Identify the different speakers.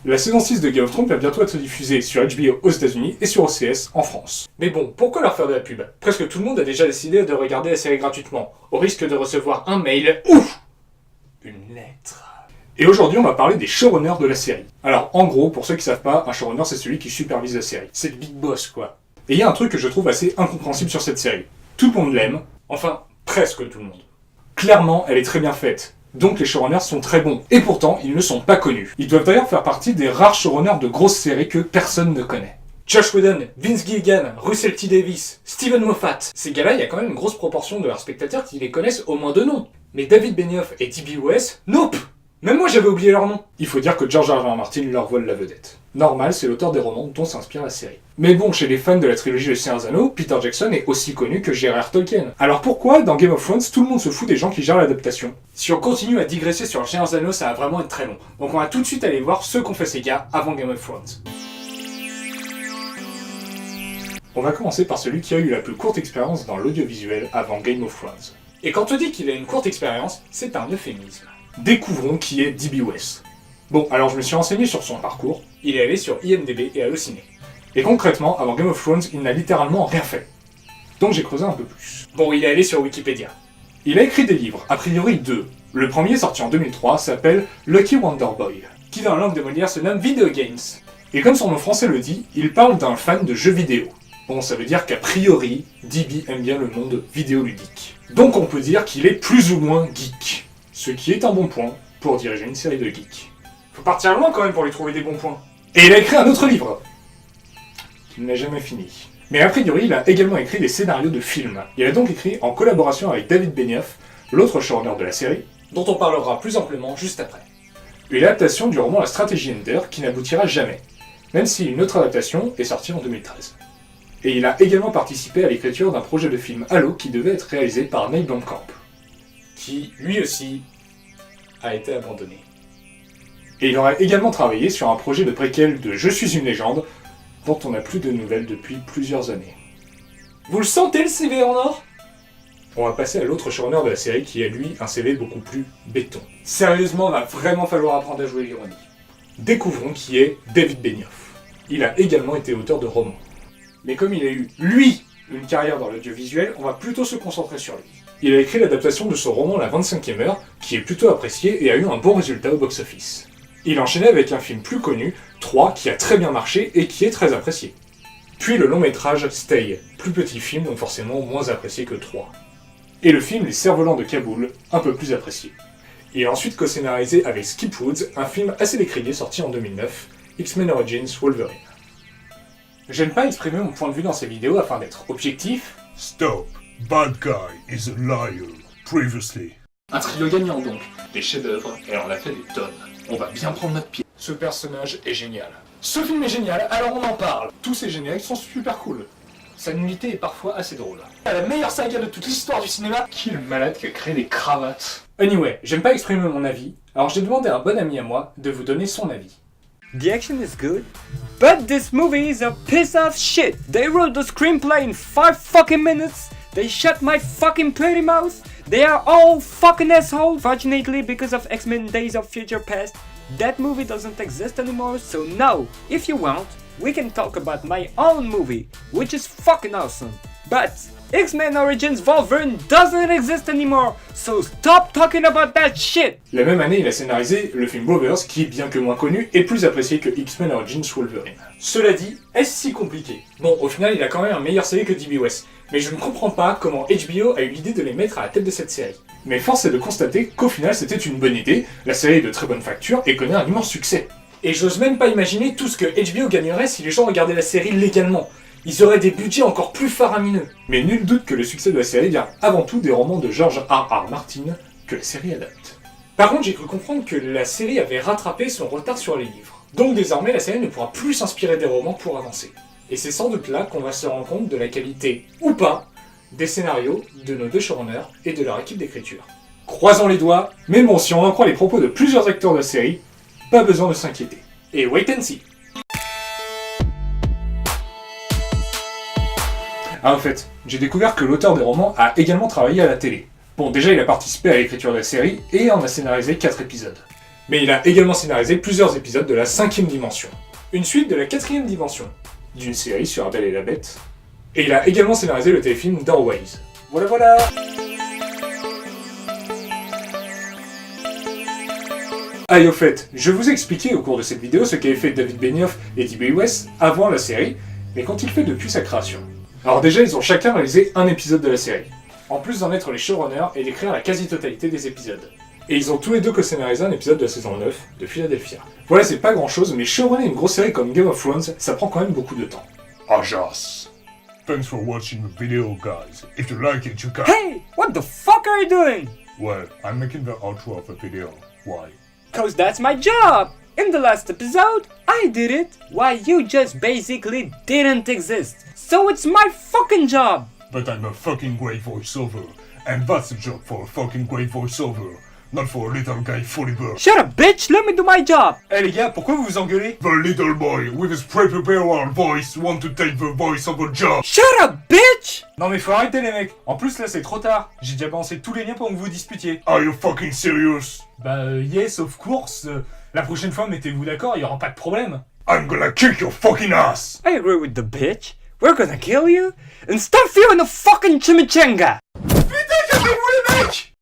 Speaker 1: La saison 6 de Game of Thrones va bientôt être diffusée sur HBO aux États-Unis et sur OCS en France. Mais bon, pourquoi leur faire de la pub? Presque tout le monde a déjà décidé de regarder la série gratuitement, au risque de recevoir un mail ou une lettre. Et aujourd'hui, on va parler des showrunners de la série. Alors, en gros, pour ceux qui savent pas, un showrunner, c'est celui qui supervise la série. C'est le big boss, quoi. Et il y a un truc que je trouve assez incompréhensible sur cette série. Tout le monde l'aime, enfin, presque tout le monde. Clairement, elle est très bien faite. Donc les showrunners sont très bons. Et pourtant, ils ne sont pas connus. Ils doivent d'ailleurs faire partie des rares showrunners de grosses séries que personne ne connaît. Joss Whedon, Vince Gilligan, Russell T Davies, Steven Moffat. Ces gars-là, il y a quand même une grosse proportion de leurs spectateurs qui les connaissent au moins de nom. Mais David Benioff et D.B. Weiss, nope! Même moi j'avais oublié leur nom. Il faut dire que George R. R. Martin leur vole la vedette. Normal, c'est l'auteur des romans dont s'inspire la série. Mais bon, chez les fans de la trilogie Le Seigneur des Anneaux, Peter Jackson est aussi connu que J.R.R. Tolkien. Alors pourquoi, dans Game of Thrones, tout le monde se fout des gens qui gèrent l'adaptation? Si on continue à digresser sur Le Seigneur des Anneaux, ça va vraiment être très long. Donc on va tout de suite aller voir ce qu'ont fait ces gars avant Game of Thrones. On va commencer par celui qui a eu la plus courte expérience dans l'audiovisuel avant Game of Thrones. Et quand on dit qu'il a une courte expérience, c'est un euphémisme. Découvrons qui est D.B. Weiss. Bon, alors je me suis renseigné sur son parcours. Il est allé sur IMDb et Allociné. Et concrètement, avant Game of Thrones, il n'a littéralement rien fait. Donc j'ai creusé un peu plus. Bon, il est allé sur Wikipédia. Il a écrit des livres, a priori deux. Le premier, sorti en 2003, s'appelle Lucky Wonder Boy, qui dans la langue de Molière se nomme Video Games. Et comme son nom français le dit, il parle d'un fan de jeux vidéo. Bon, ça veut dire qu'a priori, D.B. aime bien le monde vidéoludique. Donc on peut dire qu'il est plus ou moins geek. Ce qui est un bon point pour diriger une série de geeks. Faut partir loin quand même pour lui trouver des bons points. Et il a écrit un autre livre, qu'il n'a jamais fini. Mais a priori, il a également écrit des scénarios de films. Il a donc écrit en collaboration avec David Benioff, l'autre showrunner de la série, dont on parlera plus amplement juste après. Une adaptation du roman La Stratégie Ender qui n'aboutira jamais, même si une autre adaptation est sortie en 2013. Et il a également participé à l'écriture d'un projet de film Halo qui devait être réalisé par Neil Blomkamp, qui, lui aussi, a été abandonné. Et il aura également travaillé sur un projet de préquel de Je suis une légende, dont on n'a plus de nouvelles depuis plusieurs années. Vous le sentez le CV en or? On va passer à l'autre showrunner de la série qui a lui un CV beaucoup plus béton. Sérieusement, va vraiment falloir apprendre à jouer l'ironie. Découvrons qui est David Benioff. Il a également été auteur de romans. Mais comme il a eu, lui, une carrière dans l'audiovisuel, on va plutôt se concentrer sur lui. Il a écrit l'adaptation de son roman La 25e heure, qui est plutôt apprécié et a eu un bon résultat au box-office. Il enchaînait avec un film plus connu, 3, qui a très bien marché et qui est très apprécié. Puis le long métrage Stay, plus petit film donc forcément moins apprécié que 3. Et le film Les Cerfs-Volants de Kaboul, un peu plus apprécié. Il a ensuite co-scénarisé avec Skip Woods un film assez décrié sorti en 2009, X-Men Origins Wolverine. J'aime pas exprimer mon point de vue dans ces vidéos afin d'être objectif.
Speaker 2: Stop. Bad guy is a liar. Previously.
Speaker 1: Un trio gagnant donc, des chefs-d'œuvre, et on a fait des tonnes. On va bien prendre notre pied. Ce personnage est génial. Ce film est génial, alors on en parle. Tous ces génériques sont super cool. Sa nullité est parfois assez drôle. La meilleure saga de toute l'histoire du cinéma. Qui est le malade qui a créé des cravates? Anyway, j'aime pas exprimer mon avis, alors j'ai demandé à un bon ami à moi de vous donner son avis.
Speaker 3: The action is good, but this movie is a piece of shit. They wrote the screenplay in 5 fucking minutes. They shut my fucking pretty mouth. They are all fucking assholes. Fortunately, because of X-Men Days of Future Past, that movie doesn't exist anymore. So now, if you want, we can talk about my own movie, which is fucking awesome. But X-Men Origins Wolverine doesn't exist anymore, so stop talking about that shit!
Speaker 1: La même année, il a scénarisé le film Brothers, qui, bien que moins connu, est plus apprécié que X-Men Origins Wolverine. Cela dit, est-ce si compliqué? Bon, au final, il a quand même un meilleur CV que D.B. Weiss, mais je ne comprends pas comment HBO a eu l'idée de les mettre à la tête de cette série. Mais force est de constater qu'au final, c'était une bonne idée, la série est de très bonne facture et connaît un immense succès. Et j'ose même pas imaginer tout ce que HBO gagnerait si les gens regardaient la série légalement. Ils auraient des budgets encore plus faramineux. Mais nul doute que le succès de la série vient avant tout des romans de George R. R. Martin que la série adapte. Par contre, j'ai cru comprendre que la série avait rattrapé son retard sur les livres. Donc désormais, la série ne pourra plus s'inspirer des romans pour avancer. Et c'est sans doute là qu'on va se rendre compte de la qualité, ou pas, des scénarios de nos deux showrunners et de leur équipe d'écriture. Croisons les doigts, mais bon, si on en croit les propos de plusieurs acteurs de la série, pas besoin de s'inquiéter. Et wait and see. Ah, en fait, j'ai découvert que l'auteur des romans a également travaillé à la télé. Bon, déjà, il a participé à l'écriture de la série et en a scénarisé 4 épisodes. Mais il a également scénarisé plusieurs épisodes de la 5ème dimension, une suite de la 4ème dimension, d'une série sur La Belle et la Bête, et il a également scénarisé le téléfilm Doorways. Voilà. Ah et au fait, je vous ai expliqué au cours de cette vidéo ce qu'avaient fait David Benioff et D.B. Weiss avant la série, mais qu'ont-ils fait depuis sa création? Alors déjà, ils ont chacun réalisé un épisode de la série, en plus d'en être les showrunners et d'écrire la quasi-totalité des épisodes. Et ils ont tous les deux co-scénarisé un épisode de la saison 9 de Philadelphia. Voilà, c'est pas grand chose, mais showrunner une grosse série comme Game of Thrones, ça prend quand même beaucoup de temps.
Speaker 2: Ajas. Thanks for watching the video, guys. If you like it, you can...
Speaker 3: Hey, what the fuck are you doing?
Speaker 2: Well, I'm making the outro of the video. Why?
Speaker 3: Cause that's my job! In the last episode, I did it, while you just basically didn't exist. So it's my fucking job!
Speaker 2: But I'm a fucking great voiceover. And that's a job for a fucking great voiceover. Not for a little guy fully bird.
Speaker 3: Shut up, bitch! Let me do my job!
Speaker 1: Eh les gars, pourquoi vous vous engueulez?
Speaker 2: The little boy with his pre-prepared voice want to take the voice of a job.
Speaker 3: Shut up, bitch!
Speaker 1: Non mais faut arrêter les mecs. En plus là c'est trop tard. J'ai déjà balancé tous les liens pour que vous vous disputiez.
Speaker 2: Are you fucking serious?
Speaker 1: Bah yes, of course. La prochaine fois mettez-vous d'accord, il y aura pas de problème.
Speaker 2: I'm gonna kick your fucking ass.
Speaker 3: I agree with the bitch. We're gonna kill you and stuff you in a fucking chimichanga!
Speaker 1: Putain, calmez-vous les mecs!